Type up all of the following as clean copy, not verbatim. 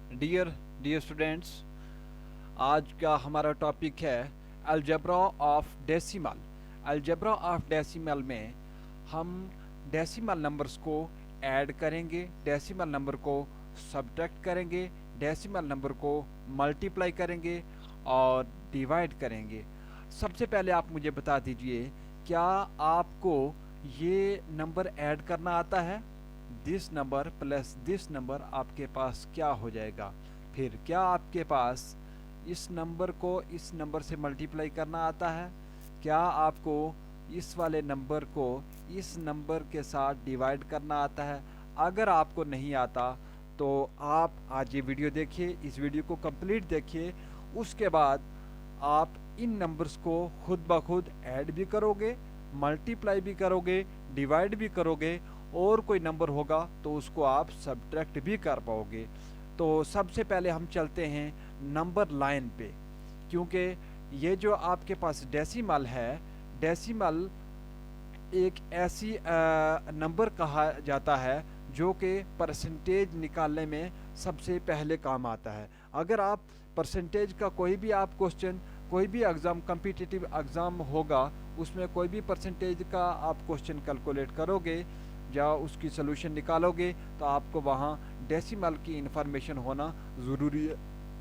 Dear dear students, आज का हमारा टॉपिक है algebra of decimal. Algebra of decimal में हम डेसिमल नंबर्स को ऐड करेंगे, डेसिमल नंबर को सब्ट्रैक्ट करेंगे, डेसिमल नंबर को मल्टीप्लाई करेंगे और डिवाइड करेंगे। सबसे पहले आप मुझे बता दीजिए, क्या आपको ये नंबर ऐड करना आता है? This number plus this number आपके पास क्या हो जाएगा? फिर क्या आपके पास इस नंबर को इस नंबर से मल्टीप्लाई करना आता है? क्या आपको इस वाले नंबर को इस नंबर के साथ डिवाइड करना आता है? अगर आपको नहीं आता तो आप आज ये वीडियो देखिए, इस वीडियो को कंप्लीट देखिए। उसके बाद आप इन नंबर्स को खुद ब खुद ऐड भी करोगे, मल्टीप्लाई भी करोगे, डिवाइड भी करोगे, और कोई नंबर होगा तो उसको आप सब्ट्रैक्ट भी कर पाओगे। तो सबसे पहले हम चलते हैं नंबर लाइन पे, क्योंकि ये जो आपके पास डेसिमल है, डेसिमल एक ऐसी नंबर कहा जाता है जो कि परसेंटेज निकालने में सबसे पहले काम आता है। अगर आप परसेंटेज का कोई भी आप क्वेश्चन, कोई भी एग्ज़ाम, कम्पिटिटिव एग्ज़ाम होगा, उसमें कोई भी परसेंटेज का आप क्वेश्चन कैलकुलेट करोगे या उसकी सोल्यूशन निकालोगे तो आपको वहाँ डेसिमल की इंफॉर्मेशन होना ज़रूरी है।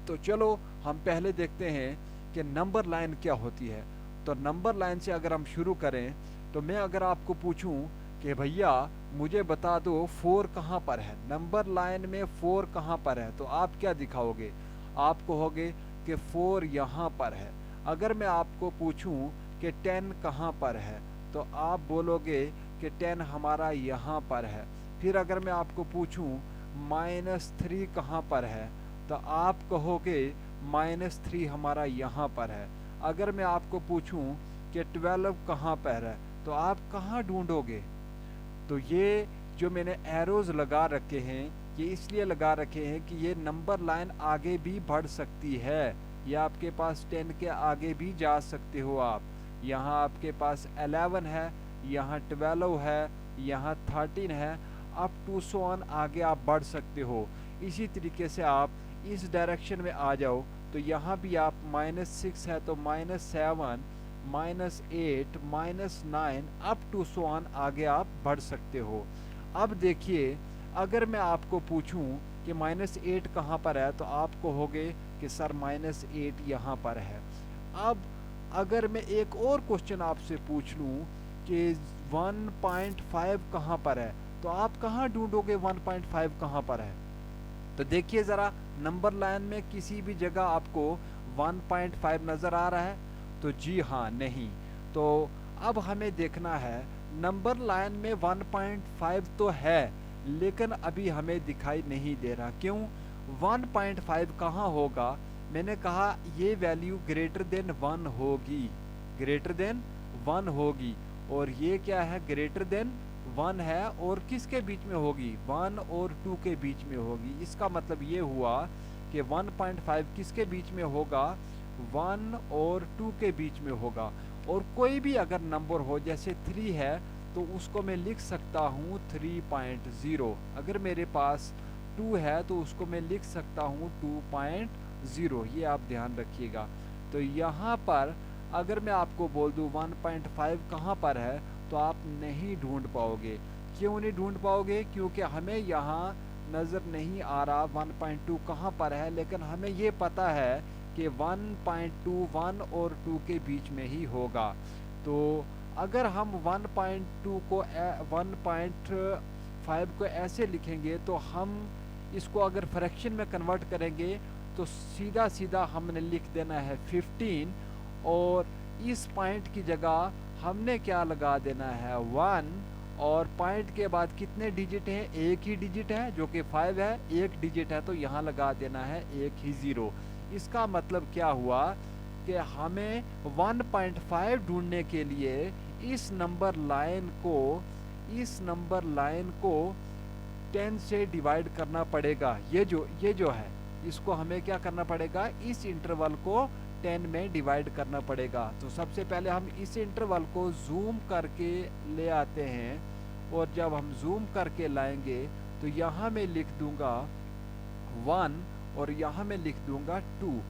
तो चलो हम पहले देखते हैं कि नंबर लाइन क्या होती है। तो नंबर लाइन से अगर हम शुरू करें तो मैं अगर आपको पूछूं कि भैया मुझे बता दो 4 कहाँ पर है, नंबर लाइन में 4 कहाँ पर है, तो आप क्या दिखाओगे? आप कहोगे कि 4 यहाँ पर है। अगर मैं आपको पूछूं कि 10 कहाँ पर है तो आप बोलोगे कि 10 हमारा यहाँ पर है। फिर अगर मैं आपको पूछूं -3 कहाँ पर है तो आप कहोगे -3 हमारा यहाँ पर है। अगर मैं आपको पूछूं कि 12 कहाँ पर है तो आप कहाँ ढूंढोगे? तो ये जो मैंने एरोज लगा रखे हैं, ये इसलिए लगा रखे हैं कि ये नंबर लाइन आगे भी बढ़ सकती है। या आपके पास 10 के आगे भी जा सकते हो आप। यहाँ आपके पास 11 है, यहाँ 12 है, यहाँ 13 है, अप टू सो ऑन आगे आप बढ़ सकते हो। इसी तरीके से आप इस डायरेक्शन में आ जाओ तो यहाँ भी आप -6 है तो -7, -8, -9, अप टू सो ऑन आगे आप बढ़ सकते हो। अब देखिए, अगर मैं आपको पूछूं कि -8 कहाँ पर है तो आप कहोगे कि सर -8 यहाँ पर है। अब अगर मैं एक और क्वेश्चन आपसे पूछ लूं कि 1.5 कहाँ पर है तो आप कहाँ ढूंढोगे 1.5 कहाँ पर है? तो देखिए ज़रा, नंबर लाइन में किसी भी जगह आपको 1.5 नज़र आ रहा है? तो जी हाँ, नहीं। तो अब हमें देखना है, नंबर लाइन में 1.5 तो है लेकिन अभी हमें दिखाई नहीं दे रहा। क्यों? 1.5 कहाँ होगा? मैंने कहा ये वैल्यू ग्रेटर देन 1 होगी, ग्रेटर देन 1 होगी। और ये क्या है? ग्रेटर देन 1 है, और किसके बीच में होगी? 1 और 2 के बीच में होगी। इसका मतलब ये हुआ कि 1.5 किसके बीच में होगा? 1 और 2 के बीच में होगा। और कोई भी अगर नंबर हो, जैसे 3 है तो उसको मैं लिख सकता हूँ 3.0। अगर मेरे पास 2 है तो उसको मैं लिख सकता हूँ 2.0। ये आप ध्यान रखिएगा। तो यहाँ पर अगर मैं आपको बोल दूँ 1.5 कहाँ पर है तो आप नहीं ढूंढ पाओगे। क्यों नहीं ढूंढ पाओगे? क्योंकि हमें यहाँ नज़र नहीं आ रहा 1.2 कहाँ पर है, लेकिन हमें ये पता है कि 1.2 1 और 2 के बीच में ही होगा। तो अगर हम 1.2 को 1.5 को ऐसे लिखेंगे तो हम इसको अगर फ्रैक्शन में कन्वर्ट करेंगे तो सीधा सीधा हमने लिख देना है 15, और इस पॉइंट की जगह हमने क्या लगा देना है? 1, और पॉइंट के बाद कितने डिजिट हैं? एक ही डिजिट है जो कि 5 है, एक डिजिट है तो यहाँ लगा देना है एक ही 0। इसका मतलब क्या हुआ कि हमें 1.5 ढूंढने के लिए इस नंबर लाइन को 10 से डिवाइड करना पड़ेगा। ये जो है, इसको हमें क्या करना पड़ेगा? इस इंटरवल को 10 में डिवाइड करना पड़ेगा। तो सबसे पहले हम इस इंटरवल को जूम करके ले आते हैं, और जब हम जूम करके लाएंगे तो यहाँ मैं लिख दूंगा 1 और यहाँ मैं लिख दूंगा 2।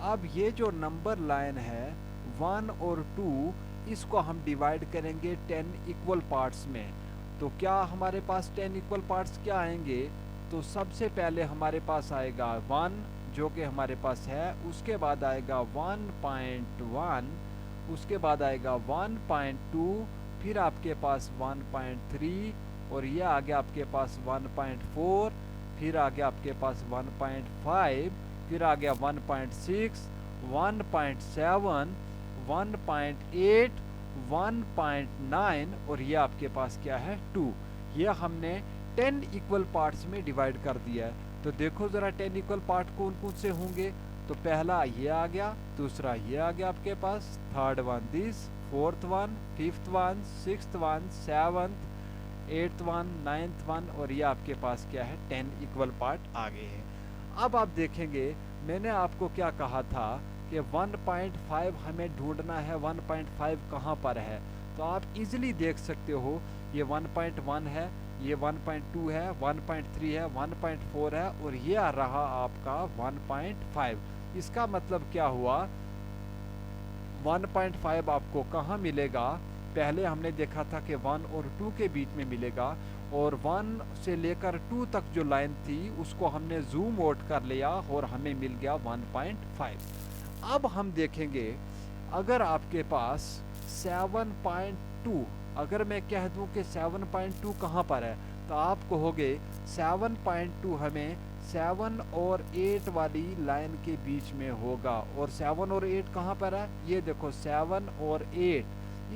अब ये जो नंबर लाइन है 1 और 2, इसको हम डिवाइड करेंगे 10 इक्वल पार्ट्स में। तो क्या हमारे पास 10 इक्वल पार्ट्स क्या आएंगे? तो सबसे पहले हमारे पास आएगा 1 जो कि हमारे पास है, उसके बाद आएगा 1.1, उसके बाद आएगा 1.2, फिर आपके पास 1.3, और ये आ गया आपके पास 1.4, फिर आ गया आपके पास 1.5, फिर आ गया 1.6, 1.7, 1.8, 1.9, और ये आपके पास क्या है 2। ये हमने 10 इक्वल पार्ट्स में डिवाइड कर दिया है। तो देखो ज़रा 10 इक्वल पार्ट कौन कौन से होंगे। तो पहला ये आ गया, दूसरा ये आ गया आपके पास, third one this, fourth one, fifth one, sixth one, seventh, eighth one, ninth one, और ये आपके पास क्या है 10 इक्वल पार्ट आ गए हैं। अब आप देखेंगे मैंने आपको क्या कहा था कि 1.5 हमें ढूंढना है, 1.5 कहाँ पर है। तो आप इजीली देख सकते हो ये 1.1 है, ये 1.2 है, 1.3 है, 1.4 है, और ये आ रहा आपका 1.5। इसका मतलब क्या हुआ, 1.5 आपको कहाँ मिलेगा? पहले हमने देखा था कि 1 और 2 के बीच में मिलेगा, और 1 से लेकर 2 तक जो लाइन थी उसको हमने जूम आउट कर लिया और हमें मिल गया 1.5। अब हम देखेंगे अगर आपके पास 7.2, अगर मैं कह दूं कि 7.2 कहाँ पर है, तो आप कहोगे 7.2 हमें 7 और 8 वाली लाइन के बीच में होगा। और 7 और 8 कहाँ पर है? ये देखो 7 और 8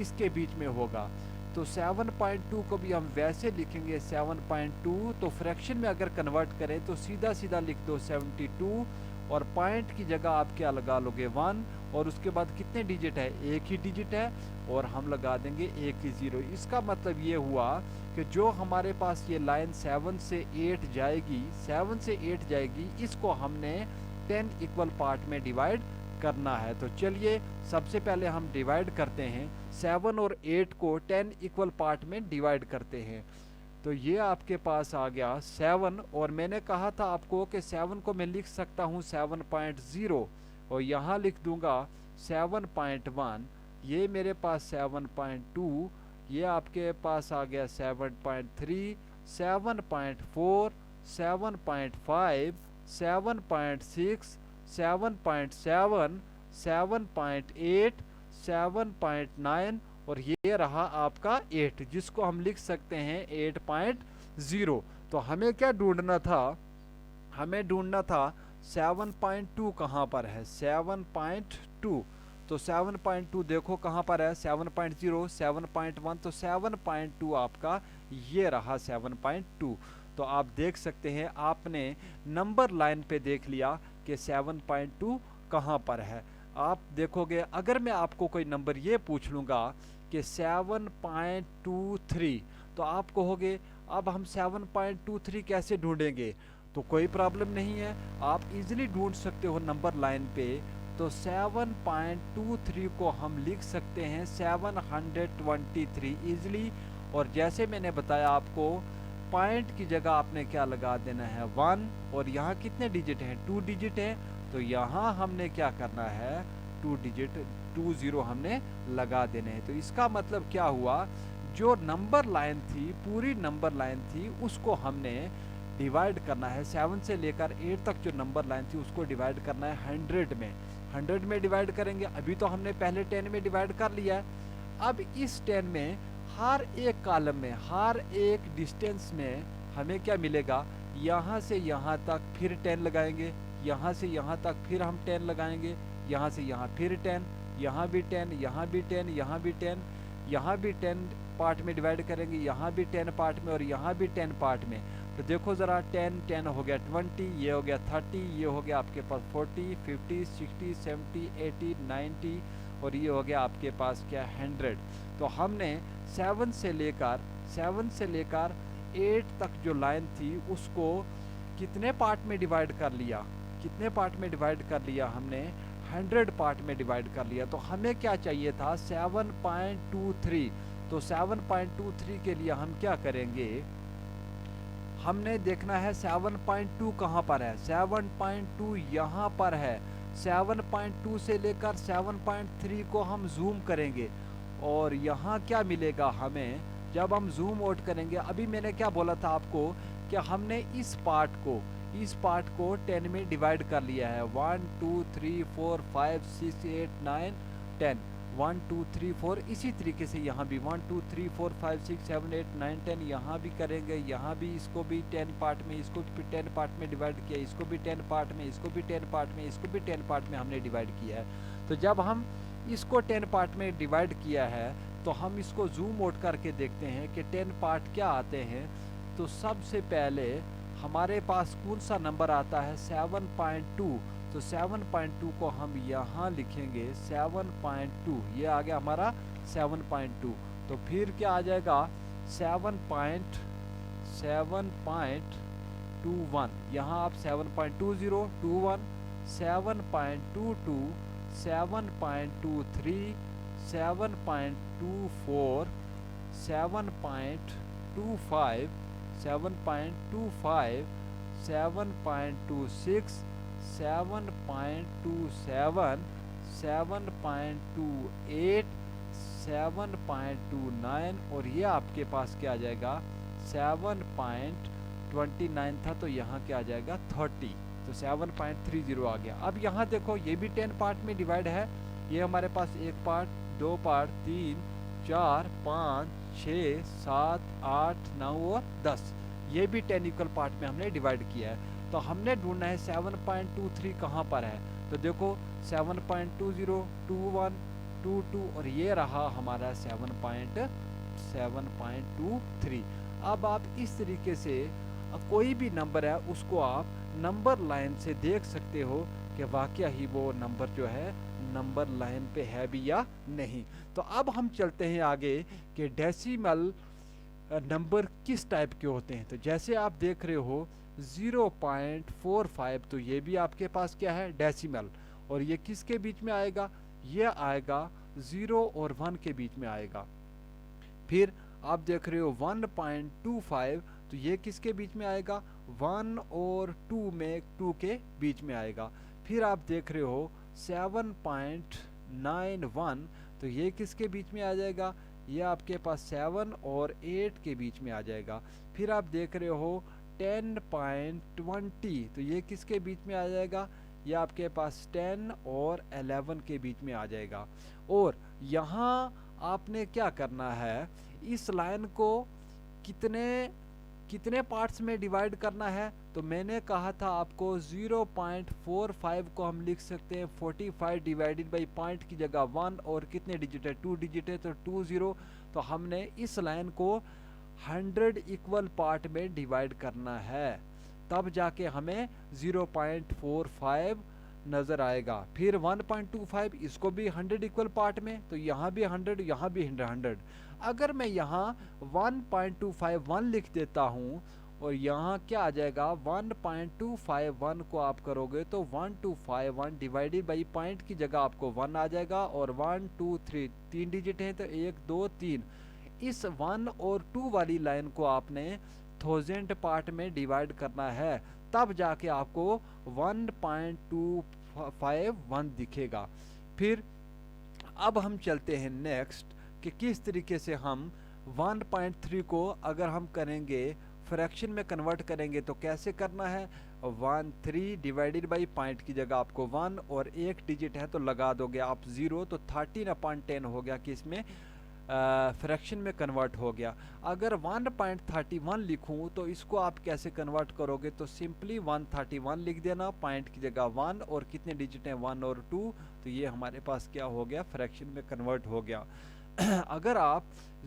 इसके बीच में होगा। तो 7.2 को भी हम वैसे लिखेंगे 7.2, तो फ्रैक्शन में अगर कन्वर्ट करें तो सीधा सीधा लिख दो 72, और पॉइंट की जगह आप क्या लगा लोगे 1, और उसके बाद कितने डिजिट है? एक ही डिजिट है, और हम लगा देंगे एक ही 0। इसका मतलब ये हुआ कि जो हमारे पास ये लाइन 7 से 8 जाएगी, 7 से 8 जाएगी, इसको हमने 10 इक्वल पार्ट में डिवाइड करना है। तो चलिए सबसे पहले हम डिवाइड करते हैं, 7 और 8 को 10 इक्वल पार्ट में डिवाइड करते हैं। तो ये आपके पास आ गया 7, और मैंने कहा था आपको कि 7 को मैं लिख सकता हूँ 7.0, और यहाँ लिख दूंगा 7.1, ये मेरे पास 7.2, ये आपके पास आ गया 7.3, 7.4, 7.5, 7.6, 7.7, 7.8, 7.9, और ये रहा आपका 8, जिसको हम लिख सकते हैं 8.0। तो हमें क्या ढूंढना था? हमें ढूंढना था 7.2 कहाँ पर है, 7.2। तो 7.2 देखो कहाँ पर है, 7.0, 7.1, तो 7.2 आपका ये रहा 7.2। तो आप देख सकते हैं आपने नंबर लाइन पे देख लिया कि 7.2 कहाँ पर है। आप देखोगे अगर मैं आपको कोई नंबर ये पूछ लूँगा कि 7.23, तो आप कहोगे अब हम 7.23 कैसे ढूंढेंगे? तो कोई प्रॉब्लम नहीं है, आप इजीली ढूंढ सकते हो नंबर लाइन पे। तो 7.23 को हम लिख सकते हैं 723 इजीली। और जैसे मैंने बताया आपको, पॉइंट की जगह आपने क्या लगा देना है 1, और यहाँ कितने डिजिट हैं? 2 डिजिट है, तो यहाँ हमने क्या करना है 2 डिजिट 20 हमने लगा देने हैं। तो इसका मतलब क्या हुआ, जो नंबर लाइन थी, पूरी नंबर लाइन थी, उसको हमने डिवाइड करना है 7 से लेकर 8 तक जो नंबर लाइन थी उसको डिवाइड करना है 100 में। 100 में डिवाइड करेंगे, अभी तो हमने पहले 10 में डिवाइड कर लिया है। अब इस 10 में हर एक कॉलम में, हर एक डिस्टेंस में हमें क्या मिलेगा, यहाँ से यहाँ तक फिर 10 लगाएंगे, यहाँ से यहाँ तक फिर हम 10 लगाएंगे, यहाँ से यहाँ फिर 10, यहाँ भी 10, यहाँ भी 10, यहाँ भी 10, यहाँ भी 10 पार्ट में डिवाइड करेंगे, यहाँ भी 10 पार्ट में, और यहाँ भी 10 पार्ट में। तो देखो ज़रा 10 10 हो गया 20, ये हो गया 30, ये हो गया आपके पास 40, 50, 60, 70, 80, 90, और ये हो गया आपके पास क्या 100। तो हमने 7 से लेकर 8 तक जो लाइन थी उसको कितने पार्ट में डिवाइड कर लिया? कितने पार्ट में डिवाइड कर लिया हमने? 100 पार्ट में डिवाइड कर लिया। तो हमें क्या चाहिए था 7.23। तो 7.23 के लिए हम क्या करेंगे, हमने देखना है 7.2 कहाँ पर है। 7.2 यहाँ पर है। 7.2 से लेकर 7.3 को हम जूम करेंगे और यहाँ क्या मिलेगा हमें जब हम जूम आउट करेंगे। अभी मैंने क्या बोला था आपको कि हमने इस पार्ट को 10 में डिवाइड कर लिया है। 1 2 3 4 5 6 8 9 10 1 2 3 4 इसी तरीके से यहाँ भी 1 2 3 4 5 6 7 8 9 10 यहाँ भी करेंगे। यहाँ भी इसको भी 10 पार्ट में, इसको भी 10 पार्ट में डिवाइड किया, इसको भी 10 पार्ट में, इसको भी 10 पार्ट में, इसको भी 10 पार्ट में हमने डिवाइड किया है। तो जब हम इसको 10 पार्ट में डिवाइड किया है तो हम इसको जूम आउट करके देखते हैं कि 10 पार्ट क्या आते हैं। तो सबसे पहले हमारे पास कौन सा नंबर आता है 7.2। तो 7.2 को हम यहाँ लिखेंगे 7.2, ये आ गया हमारा 7.2। तो फिर क्या आ जाएगा 7.21, यहाँ आप 7.20, 21, 7.22, 7.23, 7.24, 7.25, 7.25, 7.26, 7.27, 7.28, 7.29 और ये आपके पास क्या आ जाएगा 7.29 था तो यहाँ क्या आ जाएगा 30। तो 7.30 आ गया। अब यहाँ देखो ये भी 10 पार्ट में डिवाइड है। ये हमारे पास 1 पार्ट, 2 पार्ट, 3, 4, 5, 6, 7, 8, 9 और 10, ये भी 10 इक्वल पार्ट में हमने डिवाइड किया है। तो हमने ढूंढना है 7.23 कहाँ पर है। तो देखो 7.20, 21, 22 और ये रहा हमारा 7.23। अब आप इस तरीके से कोई भी नंबर है उसको आप नंबर लाइन से देख सकते हो कि वाकया ही वो नंबर जो है नंबर लाइन पे है भी या नहीं। तो अब हम चलते हैं आगे कि डेसिमल नंबर किस टाइप के होते हैं। तो जैसे आप देख रहे हो 0.45, तो ये भी आपके पास क्या है डेसिमल, और ये किसके बीच में आएगा, ये आएगा 0 और 1 के बीच में आएगा। फिर आप देख रहे हो 1.25, तो ये किसके बीच में आएगा 1 और 2 के बीच में आएगा। फिर आप देख रहे हो 7.91, तो ये किसके बीच में आ जाएगा, ये आपके पास 7 और 8 के बीच में आ जाएगा। फिर आप देख रहे हो 10.20, तो ये किसके बीच में आ जाएगा, ये आपके पास 10 और 11 के बीच में आ जाएगा। और यहाँ आपने क्या करना है, इस लाइन को कितने पार्ट्स में डिवाइड करना है। तो मैंने कहा था आपको 0.45 को हम लिख सकते हैं 45 डिवाइडेड बाई पॉइंट की जगह 1 और कितने डिजिट है 2 डिजिट है तो 20। तो हमने इस लाइन को 100 इक्वल पार्ट में डिवाइड करना है, तब जाके हमें 0.45 नज़र आएगा। फिर 1.25, इसको भी 100 इक्वल पार्ट में, तो यहाँ भी 100, यहाँ भी 100। अगर मैं यहाँ 1.251 लिख देता हूँ और यहाँ क्या आ जाएगा 1.251 को आप करोगे तो 1251 डिवाइडेड बाई पॉइंट की जगह आपको 1 आ जाएगा। और 1 2 3 3 डिजिट हैं तो 1 2 3। इस 1 और 2 वाली लाइन को आपने 1000 पार्ट में डिवाइड करना है, तब जाके आपको 1.251 दिखेगा। फिर अब हम चलते हैं नेक्स्ट कि किस तरीके से हम 1.3 को अगर हम करेंगे फ्रैक्शन में कन्वर्ट करेंगे तो कैसे करना है। 13 डिवाइडेड बाई पॉइंट की जगह आपको 1 और 1 डिजिट है तो लगा दोगे आप 0, तो 13/10 हो गया कि इसमें फ्रैक्शन में कन्वर्ट हो गया। अगर 1.31 लिखूं तो इसको आप कैसे कन्वर्ट करोगे, तो सिंपली 131 लिख देना, पॉइंट की जगह 1 और कितने डिजिट हैं 1 और 2, तो ये हमारे पास क्या हो गया फ्रैक्शन में कन्वर्ट हो गया। अगर आप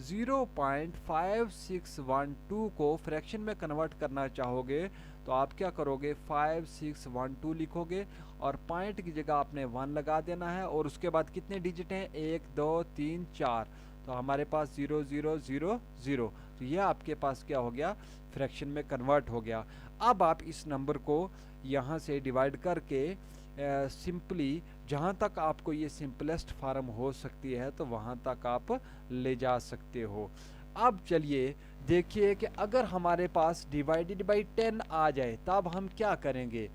0.5612 को फ्रैक्शन में कन्वर्ट करना चाहोगे तो आप क्या करोगे 5612 लिखोगे और पॉइंट की जगह आपने 1 लगा देना है और उसके बाद कितने डिजिट हैं 1 2 3 4, तो हमारे पास 0000, तो ये आपके पास क्या हो गया फ्रैक्शन में कन्वर्ट हो गया। अब आप इस नंबर को यहाँ से डिवाइड करके सिंपली जहाँ तक आपको ये सिंपलेस्ट फार्म हो सकती है तो वहाँ तक आप ले जा सकते हो। अब चलिए देखिए कि अगर हमारे पास डिवाइडेड बाई 10 आ जाए तब हम क्या करेंगे।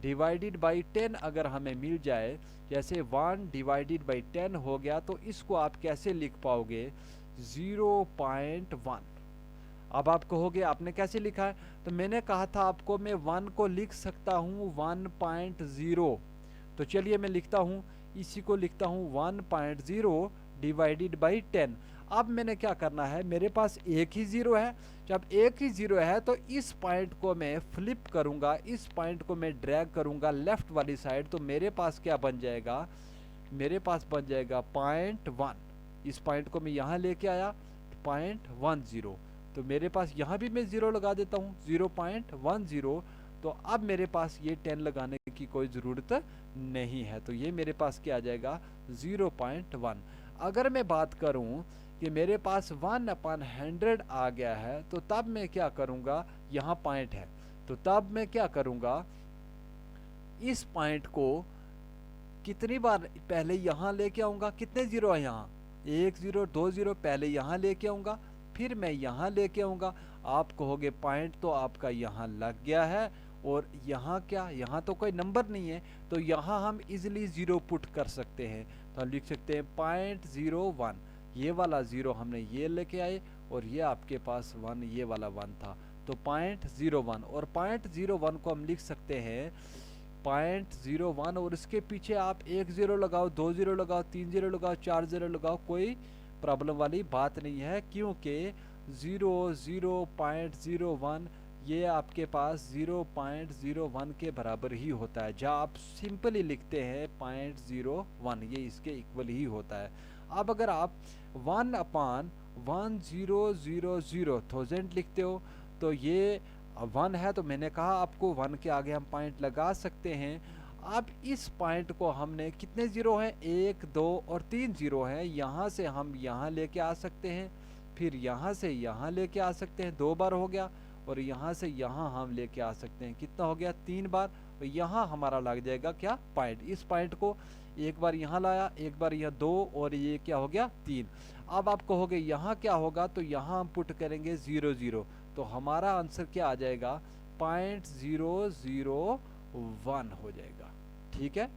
डिवाइडेड बाई 10 अगर हमें मिल जाए, जैसे 1 डिवाइडेड बाई 10 हो गया, तो इसको आप कैसे लिख पाओगे, 0.1। अब आप कहोगे आपने कैसे लिखा है, तो मैंने कहा था आपको मैं 1 को लिख सकता हूँ 1.0। तो चलिए मैं लिखता हूँ, इसी को लिखता हूँ 1.0 डिवाइडेड बाई 10। अब मैंने क्या करना है, मेरे पास एक ही ज़ीरो है। जब एक ही ज़ीरो है तो इस पॉइंट को मैं फ्लिप करूँगा, इस पॉइंट को मैं ड्रैग करूँगा लेफ़्ट वाली साइड, तो मेरे पास क्या बन जाएगा, मेरे पास बन जाएगा 0.1। इस पॉइंट को मैं यहाँ लेके आया 0.10, तो मेरे पास यहाँ भी मैं ज़ीरो लगा देता हूँ 0.10। तो अब मेरे पास ये 10 लगाने की कोई ज़रूरत नहीं है, तो ये मेरे पास क्या आ जाएगा 0.1। अगर मैं बात करूँ कि मेरे पास 1/100 आ गया है, तो तब मैं क्या करूँगा, यहाँ पॉइंट है, तो तब मैं क्या करूँगा, इस पॉइंट को कितनी बार पहले यहाँ लेके आऊँगा, कितने ज़ीरो है यहाँ, 1 ज़ीरो 2 ज़ीरो, पहले यहाँ लेके आऊँगा, फिर मैं यहाँ लेके आऊँगा। आप कहोगे पॉइंट तो आपका यहाँ लग गया है, और यहाँ क्या, यहाँ तो कोई नंबर नहीं है, तो यहाँ हम इजीली ज़ीरो पुट कर सकते हैं। तो हम लिख सकते हैं 0.01, ये वाला ज़ीरो हमने ये लेके आए, और ये आपके पास 1, ये वाला 1 था, तो 0.01। और 0.01 को हम लिख सकते हैं 0.01, और इसके पीछे आप 1 ज़ीरो लगाओ, 2 ज़ीरो लगाओ, 3 ज़ीरो लगाओ, 4 ज़ीरो लगाओ, कोई प्रॉब्लम वाली बात नहीं है, क्योंकि 0.01 ये आपके पास 0.01 के बराबर ही होता है। जहाँ आप सिंपली लिखते हैं 0.01, ये इसके इक्वल ही होता है। अब अगर आप 1/1000 लिखते हो, तो ये 1 है, तो मैंने कहा आपको 1 के आगे हम पॉइंट लगा सकते हैं। अब इस पॉइंट को हमने, कितने ज़ीरो हैं, 1 2 और 3 ज़ीरो हैं, यहाँ से हम यहाँ लेके आ सकते हैं, फिर यहाँ से यहाँ लेके आ सकते हैं, 2 बार हो गया, और यहाँ से यहाँ हम लेके आ सकते हैं, कितना हो गया, 3 बार। और यहाँ हमारा लग जाएगा क्या, पॉइंट। इस पॉइंट को एक बार यहाँ लाया, एक बार यहाँ 2, और ये क्या हो गया 3। अब आप कहोगे यहाँ क्या होगा, तो यहाँ हम पुट करेंगे 0 0, तो हमारा आंसर क्या आ जाएगा, 0.001 हो जाएगा। ठीक है,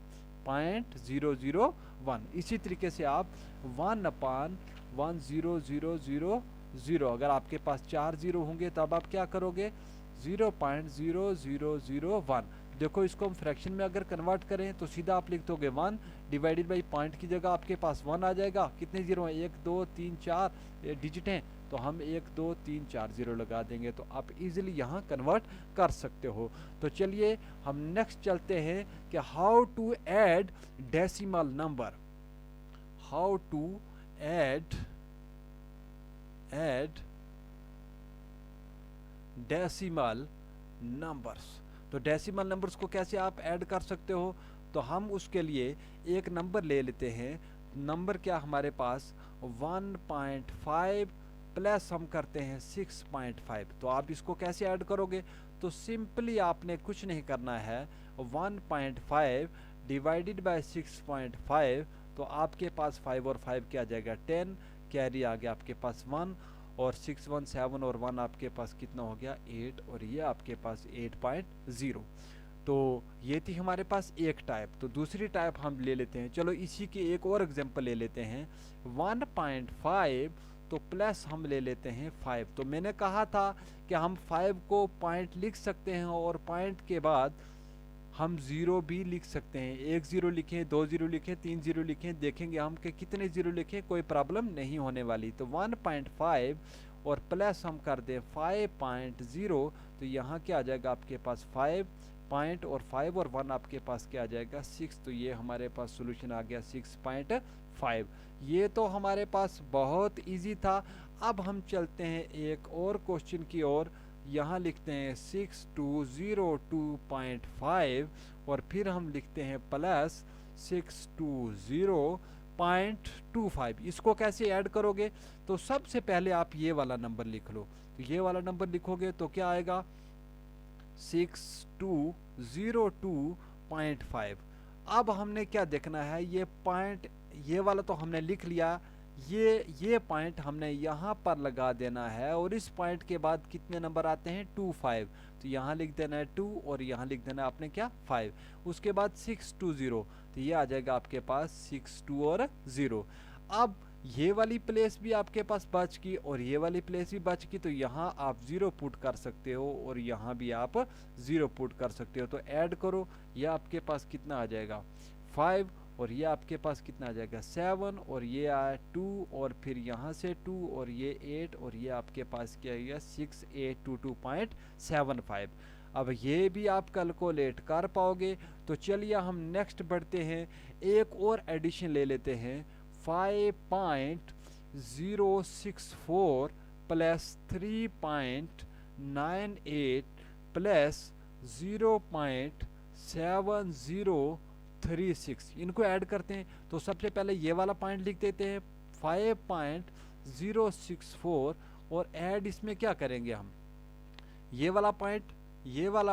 0.001। इसी तरीके से आप 1/1000, अगर आपके पास 4 ज़ीरो होंगे तब आप क्या करोगे, 0.0001। देखो इसको हम फ्रैक्शन में अगर कन्वर्ट करें तो सीधा आप लिख दोगे 1 डिवाइडेड बाई पॉइंट की जगह आपके पास 1 आ जाएगा। कितने ज़ीरो हैं, 1 2 3 4 डिजिट हैं, तो हम 1 2 3 4 ज़ीरो लगा देंगे, तो आप इजीली यहाँ कन्वर्ट कर सकते हो। तो चलिए हम नेक्स्ट चलते हैं कि how to add decimal number, how to add decimal numbers. तो डेसिमल नंबर्स को कैसे आप ऐड कर सकते हो, तो हम उसके लिए एक नंबर ले लेते हैं। नंबर क्या हमारे पास 1.5 प्लस हम करते हैं 6.5। तो आप इसको कैसे ऐड करोगे, तो सिंपली आपने कुछ नहीं करना है, 1.5 डिवाइडेड बाय 6.5, तो आपके पास 5 और 5 क्या आ जाएगा 10, कैरी आ गया आपके पास 1, और 6 1 7 और 1 आपके पास कितना हो गया 8, और ये आपके पास 8.0। तो ये थी हमारे पास एक टाइप। तो दूसरी टाइप हम ले लेते हैं, चलो इसी की एक और एग्जांपल ले लेते हैं। 1.5 तो प्लस हम ले लेते हैं 5। तो मैंने कहा था कि हम 5 को पॉइंट लिख सकते हैं, और पॉइंट के बाद हम ज़ीरो भी लिख सकते हैं, 1 ज़ीरो लिखें, 2 ज़ीरो लिखें, 3 ज़ीरो लिखें, देखेंगे हम कि कितने ज़ीरो लिखें, कोई प्रॉब्लम नहीं होने वाली। तो 1.5 और प्लस हम कर दें 5.0, तो यहाँ क्या आ जाएगा आपके पास 5 पॉइंट, और 5 और 1 आपके पास क्या आ जाएगा 6, तो ये हमारे पास सोल्यूशन आ गया 6.5। ये तो हमारे पास बहुत इजी था। अब हम चलते हैं एक और क्वेश्चन की ओर। यहाँ लिखते हैं 6202.5, और फिर हम लिखते हैं प्लस 620.25। इसको कैसे ऐड करोगे, तो सबसे पहले आप ये वाला नंबर लिख लो। तो ये वाला नंबर लिखोगे तो क्या आएगा 6202.5। अब हमने क्या देखना है, ये पॉइंट, ये वाला तो हमने लिख लिया, ये पॉइंट हमने यहाँ पर लगा देना है, और इस पॉइंट के बाद कितने नंबर आते हैं 2 5, तो यहाँ लिख देना है 2 और यहाँ लिख देना है आपने क्या 5, उसके बाद 6 2 0, तो ये आ जाएगा आपके पास 6 2 और 0। अब ये वाली प्लेस भी आपके पास बच गई और ये वाली प्लेस भी बच गई, तो यहाँ आप 0 पुट कर सकते हो और यहाँ भी आप 0 पुट कर सकते हो। तो ऐड करो, ये आपके पास कितना आ जाएगा 5, और ये आपके पास कितना आ जाएगा 7, और ये आया 2, और फिर यहाँ से 2 और ये 8, और ये आपके पास क्या आएगा 6822.75। अब ये भी आप कैलकुलेट कर पाओगे। तो चलिए हम नेक्स्ट बढ़ते हैं, एक और एडिशन ले लेते हैं, 5.064 प्लस 3.98 प्लस 0.7036, इनको ऐड करते हैं। तो सबसे पहले ये वाला पॉइंट लिख देते हैं 5.064, और ऐड इसमें क्या करेंगे हम, ये वाला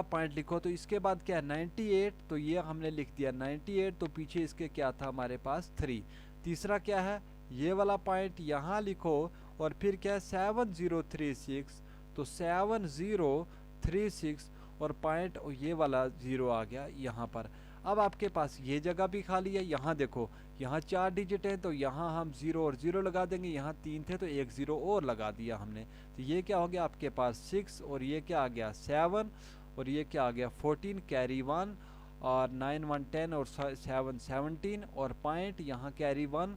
पॉइंट लिखो, तो इसके बाद क्या है 98, तो ये हमने लिख दिया 98, तो पीछे इसके क्या था हमारे पास 3। तीसरा क्या है, ये वाला पॉइंट यहाँ लिखो, और फिर क्या है 7036, तो 7036 और पॉइंट, और ये वाला 0 आ गया यहाँ पर। अब आपके पास ये जगह भी खाली है, यहाँ देखो, यहाँ 4 डिजिट है, तो यहाँ हम 0 और 0 लगा देंगे, यहाँ 3 थे तो एक 0 और लगा दिया हमने, तो ये क्या हो गया आपके पास 6, और ये क्या आ गया 7, और ये क्या आ गया 14, कैरी 1, और 9 1 10 और 7 17, और पॉइंट यहाँ कैरी 1,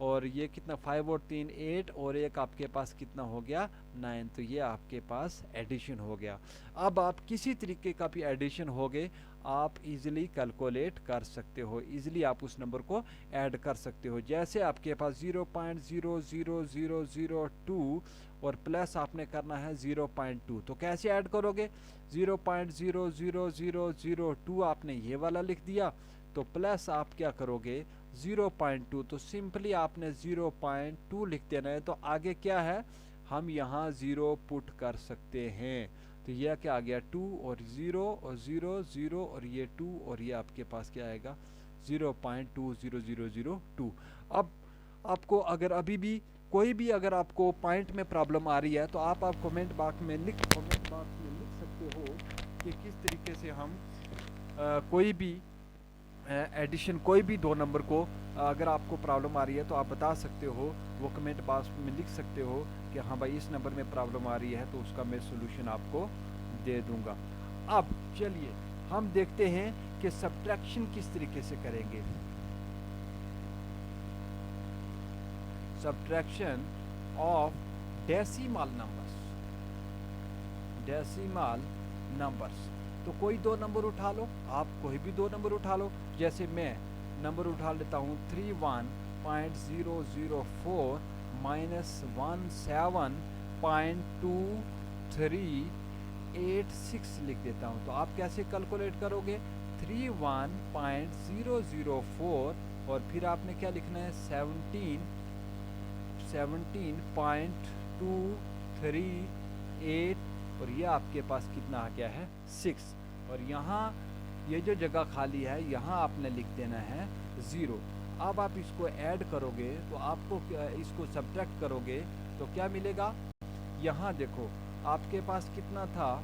और ये कितना 5 और 3 8, और एक आपके पास कितना हो गया 9, तो ये आपके पास एडिशन हो गया। अब आप किसी तरीके का भी एडिशन हो गए आप इजीली कैलकुलेट कर सकते हो, इजीली आप उस नंबर को ऐड कर सकते हो। जैसे आपके पास 0.00002 और प्लस आपने करना है 0.2, तो कैसे ऐड करोगे, 0.00002 आपने ये वाला लिख दिया, तो प्लस आप क्या करोगे 0.2, तो सिंपली आपने 0.2 लिख देना है। तो आगे क्या है, हम यहाँ 0 पुट कर सकते हैं, तो यह क्या आ गया 2 और 0 और 0 0 और ये 2, और ये आपके पास क्या आएगा 0.20002। अब आपको अगर अभी भी कोई भी अगर आपको पॉइंट में प्रॉब्लम आ रही है, तो आप कमेंट बॉक्स में लिख सकते हो कि किस तरीके से हम कोई भी एडिशन, कोई भी दो नंबर को अगर आपको प्रॉब्लम आ रही है तो आप बता सकते हो, वो कमेंट बॉक्स में लिख सकते हो कि हाँ भाई इस नंबर में प्रॉब्लम आ रही है, तो उसका मैं सोल्यूशन आपको दे दूंगा। अब चलिए हम देखते हैं कि सब्ट्रैक्शन किस तरीके से करेंगे। सब्ट्रैक्शन ऑफ डेसिमल नंबर्स, तो कोई दो नंबर उठा लो, आप कोई भी दो नंबर उठा लो। जैसे मैं नंबर उठा लेता हूँ 31.004 माइनस 17.2386 लिख देता हूँ। तो आप कैसे कैलकुलेट करोगे, 31.004 और फिर आपने क्या लिखना है 17.238, और ये आपके पास कितना आ गया है 6, और यहाँ ये जो जगह खाली है यहाँ आपने लिख देना है 0। अब आप इसको ऐड करोगे तो आपको इसको सब्ट्रैक्ट करोगे तो क्या मिलेगा, यहाँ देखो आपके पास कितना था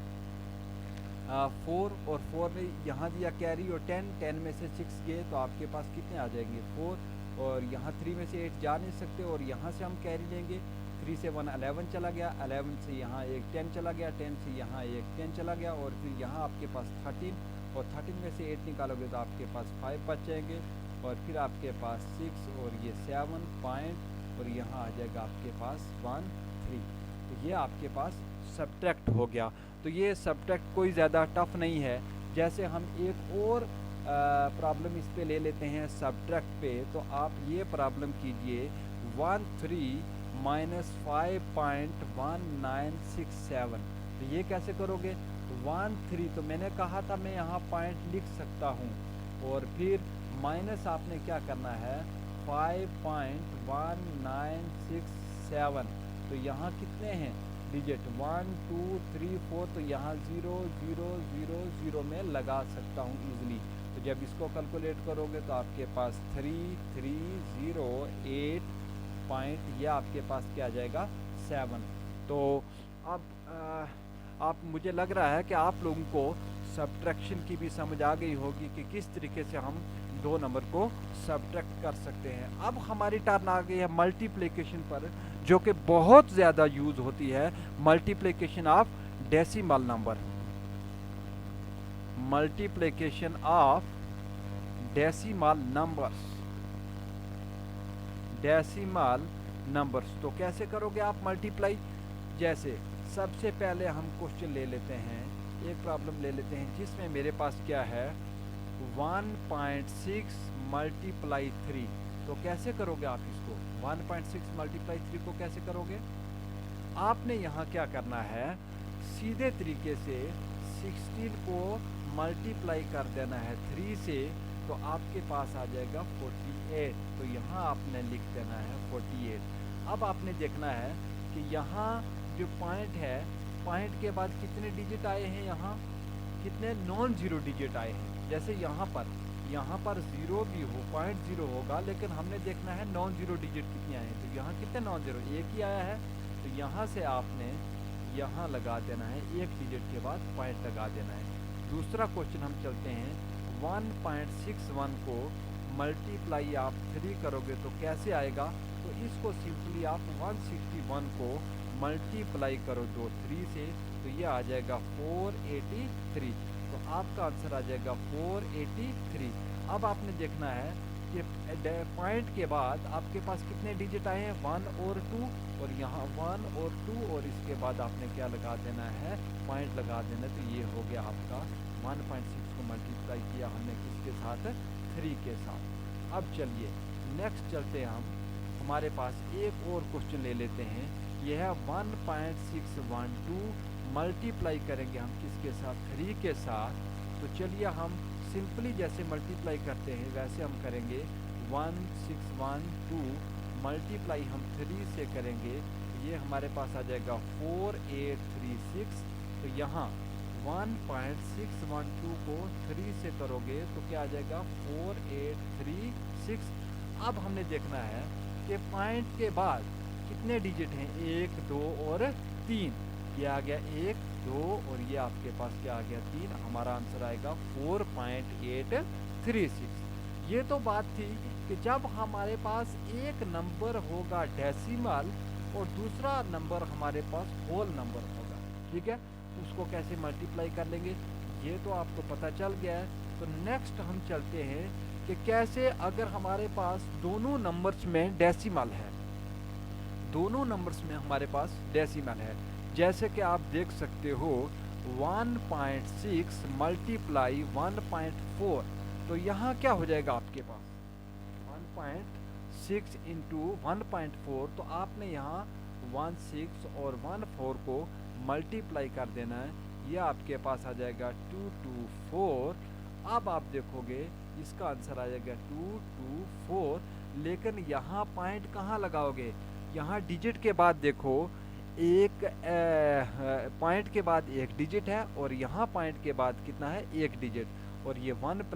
4, और 4 ने यहाँ दिया कैरी, और 10 में से 6 गए तो आपके पास कितने आ जाएंगे 4, और यहाँ 3 में से 8 जा नहीं सकते, और यहाँ से हम कैरी लेंगे, 3 से 1 11 चला गया, 11 से यहाँ एक 10 चला गया, 10 से यहाँ एक 10 चला गया, और फिर यहाँ आपके पास 13, और 13 में से 8 निकालोगे तो आपके पास 5 बच जाएंगे, और फिर आपके पास 6 और ये 7 पॉइंट, और यहाँ आ जाएगा आपके पास 1 3। तो ये आपके पास सब्ट्रैक्ट हो गया। तो ये सब्ट्रैक्ट कोई ज़्यादा टफ नहीं है। जैसे हम एक और प्रॉब्लम इस पे ले लेते हैं सब्ट्रैक्ट पे, तो आप ये प्रॉब्लम कीजिए 13 माइनस 5.1967। तो ये कैसे करोगे, 13 तो मैंने कहा था मैं यहाँ पॉइंट लिख सकता हूँ, और फिर माइनस आपने क्या करना है 5.1967। तो यहाँ कितने हैं डिजिट 1 2 3 4, तो यहाँ 0 0 0 0 में लगा सकता हूँ इजीली। तो जब इसको कैलकुलेट करोगे तो आपके पास 3308 पॉइंट, ये आपके पास क्या आ जाएगा 7। तो अब आप, मुझे लग रहा है कि आप लोगों को सब्ट्रैक्शन की भी समझ आ गई होगी कि किस तरीके से हम दो नंबर को सब्ट्रैक्ट कर सकते हैं। अब हमारी टर्न आ गई है मल्टीप्लिकेशन पर, जो कि बहुत ज़्यादा यूज़ होती है, multiplication of decimal number. Multiplication of decimal numbers, decimal numbers. तो कैसे करोगे आप मल्टीप्लाई? जैसे सबसे पहले हम क्वेश्चन ले लेते हैं, एक प्रॉब्लम ले लेते हैं जिसमें मेरे पास क्या है 1.6 मल्टीप्लाई 3। तो कैसे करोगे आप इसको? 1.6 मल्टीप्लाई 3 को कैसे करोगे? आपने यहाँ क्या करना है, सीधे तरीके से 16 को मल्टीप्लाई कर देना है 3 से, तो आपके पास आ जाएगा 48। तो यहाँ आपने लिख देना है 48। अब आपने देखना है कि यहाँ जो पॉइंट है, पॉइंट के बाद कितने डिजिट आए हैं, यहाँ कितने नॉन जीरो डिजिट आए हैं। जैसे यहाँ पर जीरो भी हो, 0.0 होगा, लेकिन हमने देखना है नॉन जीरो डिजिट कितने आए हैं। तो यहाँ कितने नॉन जीरो, एक ही आया है। तो यहाँ से आपने यहाँ लगा देना है, एक डिजिट के बाद पॉइंट लगा देना है। दूसरा क्वेश्चन हम चलते हैं, 1.61 को मल्टीप्लाई आप 3 करोगे तो कैसे आएगा? तो इसको सिंपली आप 161 को मल्टीप्लाई करो दो 3 से, तो ये आ जाएगा 483। तो आपका आंसर आ जाएगा 483। अब आपने देखना है कि पॉइंट के बाद आपके पास कितने डिजिट आए हैं, 1 और 2, और यहाँ 1 और 2, और इसके बाद आपने क्या लगा देना है, पॉइंट लगा देना। तो ये हो गया आपका 1.6 को मल्टीप्लाई किया हमने किसके साथ, 3 के साथ। अब चलिए नेक्स्ट चलते हैं हम, हमारे पास एक और क्वेश्चन ले लेते हैं। यह है 1.612 मल्टीप्लाई करेंगे हम किसके साथ, 3 के साथ। तो चलिए हम सिंपली जैसे मल्टीप्लाई करते हैं वैसे हम करेंगे। 1612 मल्टीप्लाई हम 3 से करेंगे, ये हमारे पास आ जाएगा 4836। तो यहाँ 1.612 को 3 से करोगे तो क्या आ जाएगा 4836। अब हमने देखना है कि पॉइंट के बाद कितने डिजिट हैं, 1 2 और 3। ये आ गया 1 2 और ये आपके पास क्या आ गया 3। हमारा आंसर आएगा 4.836। ये तो बात थी कि जब हमारे पास एक नंबर होगा डेसिमल और दूसरा नंबर हमारे पास होल नंबर होगा, ठीक है, उसको कैसे मल्टीप्लाई कर लेंगे, ये तो आपको पता चल गया है। तो नेक्स्ट हम चलते हैं कि कैसे अगर हमारे पास दोनों नंबर्स में डेसिमल है, दोनों नंबर्स में हमारे पास डेसिमल है। जैसे कि आप देख सकते हो 1.6 मल्टीप्लाई 1.4, तो यहाँ क्या हो जाएगा आपके पास 1.6 इंटू 1.4। तो आपने यहाँ 16 और 14 को मल्टीप्लाई कर देना है, यह आपके पास आ जाएगा 224। अब आप देखोगे इसका आंसर आ जाएगा 224। लेकिन यहाँ पॉइंट कहाँ लगाओगे, यहाँ डिजिट के बाद देखो एक पॉइंट के बाद एक डिजिट है और यहाँ पॉइंट के बाद कितना है, एक डिजिट, और ये 1 +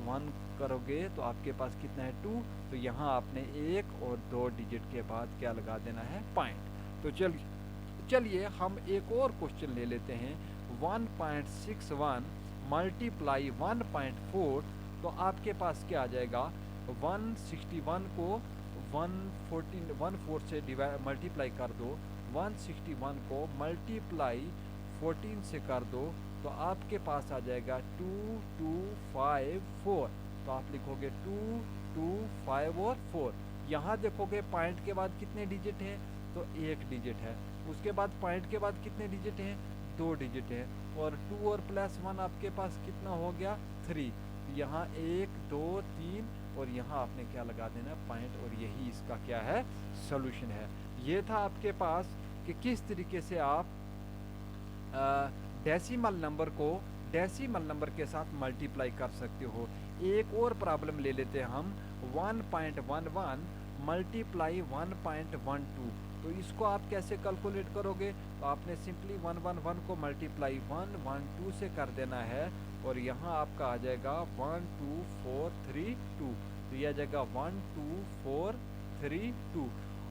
1 करोगे तो आपके पास कितना है 2। तो यहाँ आपने 1 और 2 डिजिट के बाद क्या लगा देना है, पॉइंट। तो चलिए हम एक और क्वेश्चन ले लेते हैं। 1.61 मल्टीप्लाई 1.4, तो आपके पास क्या आ जाएगा, 161 को 14 से मल्टीप्लाई कर दो, 161 को मल्टीप्लाई 14 से कर दो, तो आपके पास आ जाएगा 2254। तो आप लिखोगे 2 2 5 और 4। यहाँ देखोगे पॉइंट के बाद कितने डिजिट हैं, तो एक डिजिट है। उसके बाद पॉइंट के बाद कितने डिजिट हैं, 2 डिजिट है, और 2 और +1 आपके पास कितना हो गया 3। यहाँ 1 2 3 और यहाँ आपने क्या लगा देना पॉइंट, और यही इसका क्या है, सॉल्यूशन है। ये था आपके पास कि किस तरीके से आप डेसिमल नंबर को डेसिमल नंबर के साथ मल्टीप्लाई कर सकते हो। एक और प्रॉब्लम ले लेते हैं हम, 1.11 मल्टीप्लाई 1.12। तो इसको आप कैसे कैलकुलेट करोगे, तो आपने सिंपली 111 को मल्टीप्लाई 112 से कर देना है, और यहाँ आपका आ जाएगा 12432। तो यह आ जाएगा 124 2।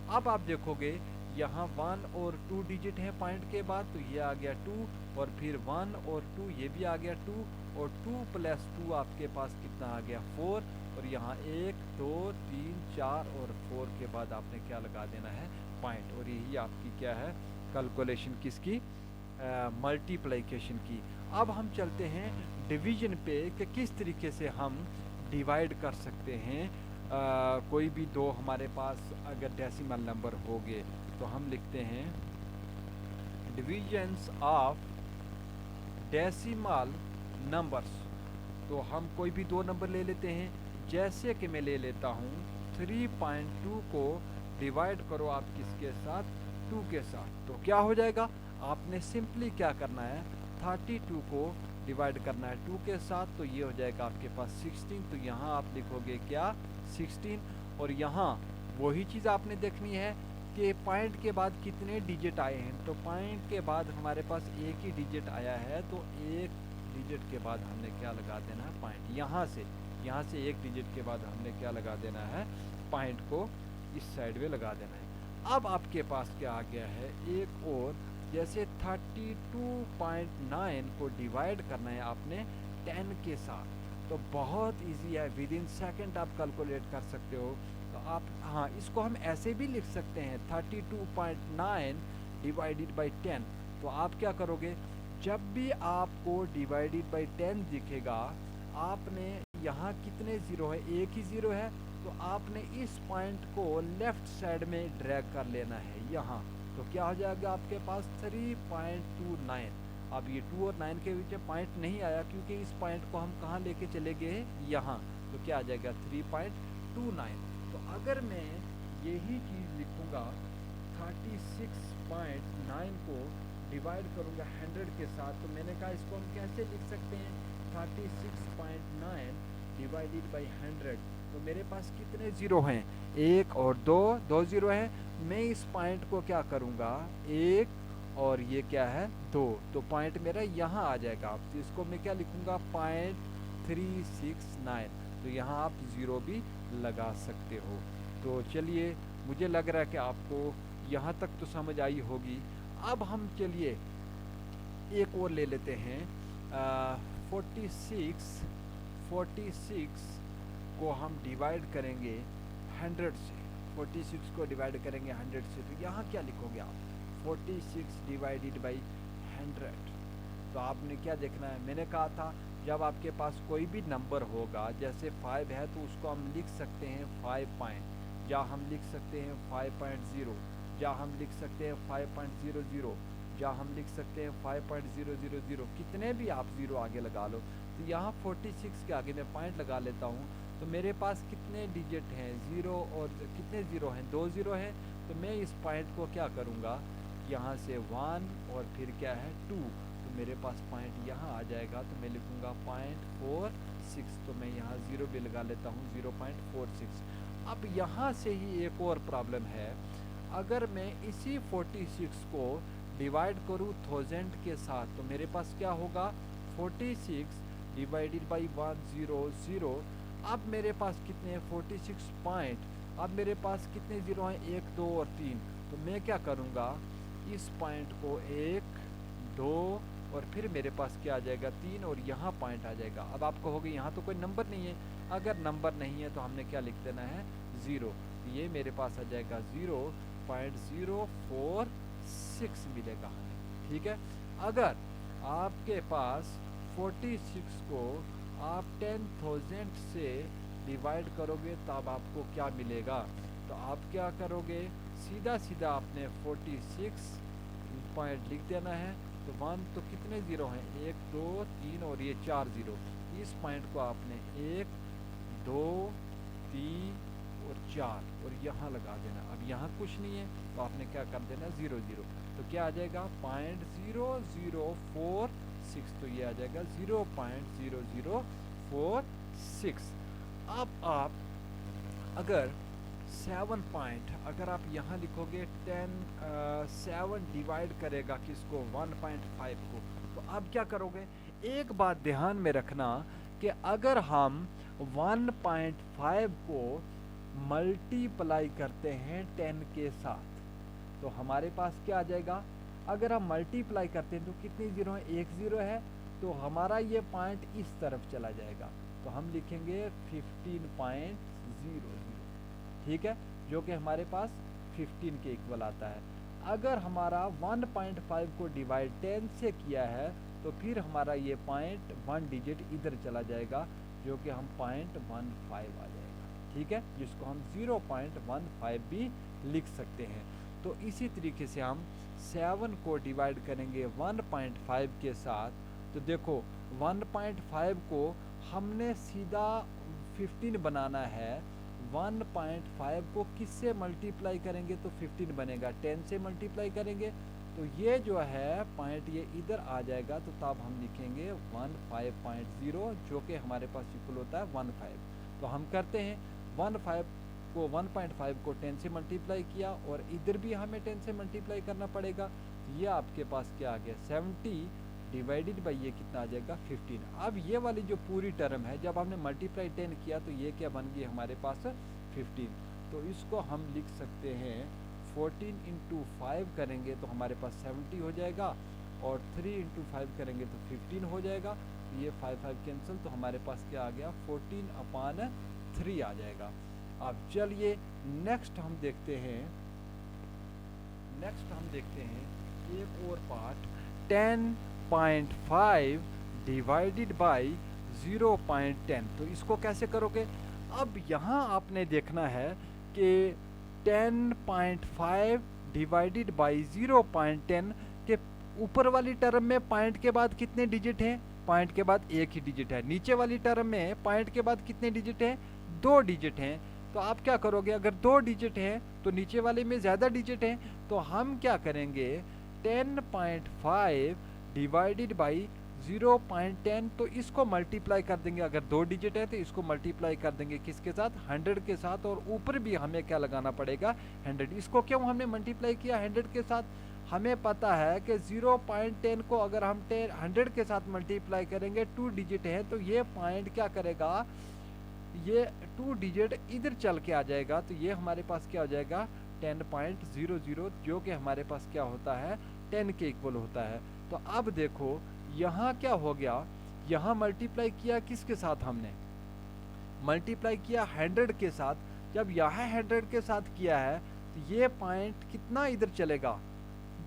अब आप देखोगे यहाँ 1 और 2 डिजिट है पॉइंट के बाद, तो ये आ गया 2, और फिर 1 और 2 ये भी आ गया 2, और 2 + 2 आपके पास कितना आ गया 4, और यहाँ 1 2 3 4 और 4 के बाद आपने क्या लगा देना है पॉइंट, और यही आपकी क्या है कैलकुलेशन किसकी, मल्टीप्लिकेशन की। अब हम चलते हैं डिवीजन पे कि किस तरीके से हम डिवाइड कर सकते हैं कोई भी दो हमारे पास अगर डेसिमल नंबर हो गए, तो हम लिखते हैं डिविजन्स ऑफ डेसिमल नंबर्स। तो हम कोई भी दो नंबर ले लेते हैं, जैसे कि मैं ले लेता हूँ 3.2 को डिवाइड करो आप किसके साथ, 2 के साथ, तो क्या हो जाएगा, आपने सिंपली क्या करना है 32 को डिवाइड करना है 2 के साथ, तो ये हो जाएगा आपके पास 16। तो यहाँ आप लिखोगे क्या 16, और यहाँ वही चीज़ आपने देखनी है कि पॉइंट के बाद कितने डिजिट आए हैं। तो पॉइंट के बाद हमारे पास एक ही डिजिट आया है, तो एक डिजिट के बाद हमने क्या लगा देना है पॉइंट, यहाँ से एक डिजिट के बाद हमने क्या लगा देना है पॉइंट को इस साइड में लगा देना है। अब आपके पास क्या आ गया है एक और, जैसे 32.9 को डिवाइड करना है आपने 10 के साथ, तो बहुत इजी है, विद इन सेकेंड आप कैलकुलेट कर सकते हो। तो आप हाँ इसको हम ऐसे भी लिख सकते हैं 32.9 डिवाइडेड बाई 10। तो आप क्या करोगे, जब भी आपको डिवाइडेड बाई 10 दिखेगा, आपने यहाँ कितने ज़ीरो है, एक ही ज़ीरो है, तो आपने इस पॉइंट को लेफ़्ट साइड में ड्रैग कर लेना है यहाँ। तो क्या हो जाएगा आपके पास 3.29। अब ये 2 और 9 के बीच में पॉइंट नहीं आया, क्योंकि इस पॉइंट को हम कहाँ लेके चले गए यहाँ, तो क्या आ जाएगा 3.29। तो अगर मैं यही चीज़ लिखूँगा 36.9 को डिवाइड करूँगा 100 के साथ, तो मैंने कहा इसको हम कैसे लिख सकते हैं 36.9 डिवाइडेड बाई 100। तो मेरे पास कितने ज़ीरो हैं, एक और दो ज़ीरो हैं। मैं इस पॉइंट को क्या करूँगा, एक और ये क्या है 2, तो पॉइंट मेरा यहाँ आ जाएगा। आप तो इसको मैं क्या लिखूँगा 0.369। तो यहाँ आप ज़ीरो भी लगा सकते हो। तो चलिए, मुझे लग रहा है कि आपको यहाँ तक तो समझ आई होगी। अब हम चलिए एक और ले लेते हैं 46 को हम डिवाइड करेंगे 100 से। 46 को डिवाइड करेंगे 100 से, तो यहाँ क्या लिखोगे आप 46 डिवाइडेड बाई 100। तो आपने क्या देखना है, मैंने कहा था जब आपके पास कोई भी नंबर होगा, जैसे 5 है तो उसको हम लिख सकते हैं 5 पॉइंट, या हम लिख सकते हैं 5.0, या हम लिख सकते हैं 5.00, या हम लिख सकते हैं 5.000, कितने भी आप ज़ीरो आगे लगा लो। तो यहाँ 46 के आगे मैं पॉइंट लगा लेता हूँ, तो मेरे पास कितने डिजिट हैं ज़ीरो, और कितने ज़ीरो हैं 2 ज़ीरो हैं। तो मैं इस पॉइंट को क्या करूँगा, यहाँ से 1 और फिर क्या है 2, तो मेरे पास पॉइंट यहाँ आ जाएगा। तो मैं लिखूँगा 0.46, तो मैं यहाँ ज़ीरो भी लगा लेता हूँ 0.46। अब यहाँ से ही एक और प्रॉब्लम है, अगर मैं इसी 46 को डिवाइड करूँ 1000 के साथ, तो मेरे पास क्या होगा 46 डिवाइडेड बाई 100। अब मेरे पास कितने हैं 46 पॉइंट, अब मेरे पास कितने ज़ीरो हैं 1 2 और 3। तो मैं क्या करूँगा, इस पॉइंट को 1 2 और फिर मेरे पास क्या आ जाएगा 3, और यहाँ पॉइंट आ जाएगा। अब आपको होगा यहाँ तो कोई नंबर नहीं है, अगर नंबर नहीं है तो हमने क्या लिख देना है 0। तो ये मेरे पास आ जाएगा 0.046 मिलेगा हमें, ठीक है। अगर आपके पास 46 को आप 10,000 से डिवाइड करोगे तब आपको क्या मिलेगा, तो आप क्या करोगे, सीधा सीधा आपने 46 पॉइंट लिख देना है। तो 1 तो कितने ज़ीरो हैं 1 2 3 और ये 4 ज़ीरो, इस पॉइंट को आपने 1 2 3 और 4 और यहाँ लगा देना। अब यहाँ कुछ नहीं है तो आपने क्या कर देना 0 0, तो क्या आ जाएगा 0.0046, तो ये आ जाएगा 0.0046। अब आप अगर 7 पॉइंट, अगर आप यहाँ लिखोगे 7 डिवाइड करेगा किसको 1.5 को, तो आप क्या करोगे, एक बात ध्यान में रखना कि अगर हम 1.5 को मल्टीप्लाई करते हैं 10 के साथ, तो हमारे पास क्या आ जाएगा, अगर हम मल्टीप्लाई करते हैं तो कितने जीरो हैं, एक जीरो है, तो हमारा ये पॉइंट इस तरफ चला जाएगा, तो हम लिखेंगे 15.00, ठीक है, जो कि हमारे पास 15 के इक्वल आता है। अगर हमारा 1.5 को डिवाइड 10 से किया है तो फिर हमारा ये पॉइंट 1 डिजिट इधर चला जाएगा, जो कि हम 0.15 आ जाएगा, ठीक है, जिसको हम 0.15 भी लिख सकते हैं। तो इसी तरीके से हम 7 को डिवाइड करेंगे 1.5 के साथ, तो देखो 1.5 को हमने सीधा 15 बनाना है, 1.5 को किससे मल्टीप्लाई करेंगे तो 15 बनेगा, 10 से मल्टीप्लाई करेंगे तो ये जो है पॉइंट ये इधर आ जाएगा, तो तब हम लिखेंगे 15.0, जो कि हमारे पास इक्वल होता है 15। तो हम करते हैं 1.5 को 10 से मल्टीप्लाई किया और इधर भी हमें 10 से मल्टीप्लाई करना पड़ेगा, ये आपके पास क्या आ गया 70 डिवाइडेड बाई ये कितना आ जाएगा 15। अब ये वाली जो पूरी टर्म है जब हमने मल्टीप्लाई 10 किया तो ये क्या बन गई हमारे पास 15, तो इसको हम लिख सकते हैं 14 इंटू 5 करेंगे तो हमारे पास 70 हो जाएगा, और 3 इंटू 5 करेंगे तो 15 हो जाएगा, तो ये 5 कैंसिल, तो हमारे पास क्या आ गया 14/3 आ जाएगा। अब चलिए नेक्स्ट हम देखते हैं एक और पार्ट, 10.5 डिवाइडेड बाई 0.10, तो इसको कैसे करोगे। अब यहाँ आपने देखना है कि 10.5 डिवाइडेड बाई 0.10 के ऊपर वाली टर्म में पॉइंट के बाद कितने डिजिट हैं, पॉइंट के बाद एक ही डिजिट है, नीचे वाली टर्म में पॉइंट के बाद कितने डिजिट हैं, 2 डिजिट हैं। तो आप क्या करोगे, अगर 2 डिजिट हैं तो नीचे वाले में ज़्यादा डिजिट हैं, तो हम क्या करेंगे 10.5 डिवाइडेड बाई 0.10, तो इसको मल्टीप्लाई कर देंगे, अगर 2 डिजिट है तो इसको मल्टीप्लाई कर देंगे किसके साथ 100 के साथ, और ऊपर भी हमें क्या लगाना पड़ेगा 100। इसको क्यों हमने मल्टीप्लाई किया 100 के साथ, हमें पता है कि 0.10 को अगर हम 100 के साथ मल्टीप्लाई करेंगे 2 डिजिट है, तो ये पॉइंट क्या करेगा, ये 2 डिजिट इधर चल के आ जाएगा, तो ये हमारे पास क्या हो जाएगा 10.00, जो कि हमारे पास क्या होता है 10 के इक्वल होता है। तो अब देखो यहाँ क्या हो गया, यहाँ मल्टीप्लाई किया किसके साथ, हमने मल्टीप्लाई किया 100 के साथ, जब यहाँ 100 के साथ किया है तो ये पॉइंट कितना इधर चलेगा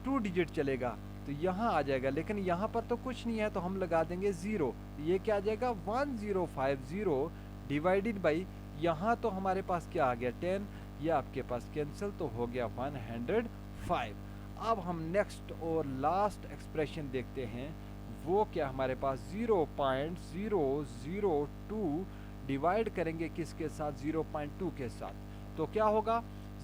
2 डिजिट चलेगा, तो यहाँ आ जाएगा, लेकिन यहाँ पर तो कुछ नहीं है तो हम लगा देंगे 0, ये क्या आ जाएगा 1050 डिवाइडेड बाई, यहाँ तो हमारे पास क्या आ गया 10, ये आपके पास कैंसिल, तो हो गया 105। अब हम नेक्स्ट और लास्ट एक्सप्रेशन देखते हैं, वो क्या हमारे पास 0.002 डिवाइड करेंगे किसके साथ 0.2 के साथ, तो क्या होगा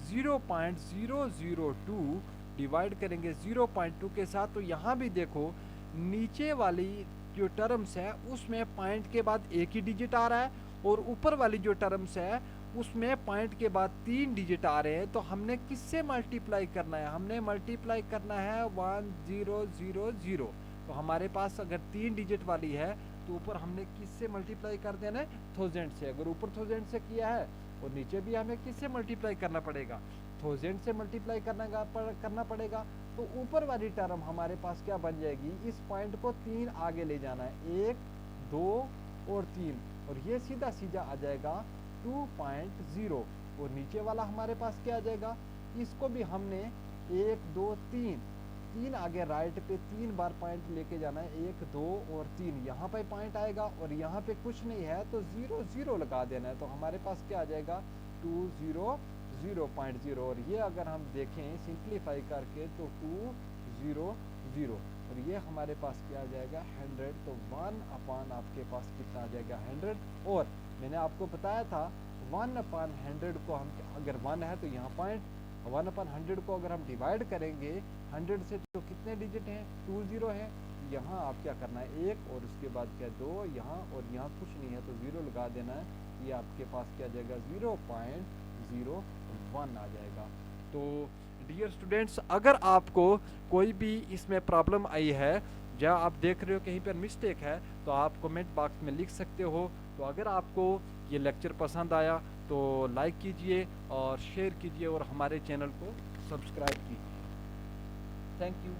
0.002 डिवाइड करेंगे 0.2 के साथ, तो यहाँ भी देखो नीचे वाली जो टर्म्स है उसमें पॉइंट के बाद एक ही डिजिट आ रहा है, और ऊपर वाली जो टर्म्स है उसमें पॉइंट के बाद 3 डिजिट आ रहे हैं, तो हमने किससे मल्टीप्लाई करना है, हमने मल्टीप्लाई करना है 1000, तो हमारे पास अगर 3 डिजिट वाली है तो ऊपर हमने किससे मल्टीप्लाई कर देना है 1000 से, अगर ऊपर 1000 से किया है और नीचे भी हमें किससे मल्टीप्लाई करना पड़ेगा 1000 से मल्टीप्लाई करना पड़ेगा, तो ऊपर वाली टर्म हमारे पास क्या बन जाएगी, इस पॉइंट को 3 आगे ले जाना है, 1 2 और 3, और ये सीधा सीधा आ जाएगा 2.0, और नीचे वाला हमारे पास क्या आ जाएगा, इसको भी हमने 1 2 3 आगे राइट पे 3 बार पॉइंट लेके जाना है, 1 2 और 3, यहाँ पे पॉइंट आएगा और यहाँ पे कुछ नहीं है तो 0 0 लगा देना है, तो हमारे पास क्या आ जाएगा 200.0, और ये अगर हम देखें सिंप्लीफाई करके तो 200, और ये हमारे पास क्या आ जाएगा 100, तो 1/, आपके पास कितना आ जाएगा 100, और मैंने आपको बताया था 1/100 को हम अगर 1 है तो यहाँ पॉइंट, 1/100 को अगर हम डिवाइड करेंगे 100 से तो कितने डिजिट हैं 20 है, यहाँ आप क्या करना है 1 और उसके बाद क्या 2 यहाँ, और यहाँ कुछ नहीं है तो 0 लगा देना है, ये आपके पास क्या आ जाएगा 0.01 आ जाएगा। तो डियर स्टूडेंट्स, अगर आपको कोई भी इसमें प्रॉब्लम आई है, जहाँ आप देख रहे हो कहीं पर मिस्टेक है, तो आप कमेंट बॉक्स में लिख सकते हो। तो अगर आपको ये लेक्चर पसंद आया तो लाइक कीजिए और शेयर कीजिए और हमारे चैनल को सब्सक्राइब कीजिए। Thank you.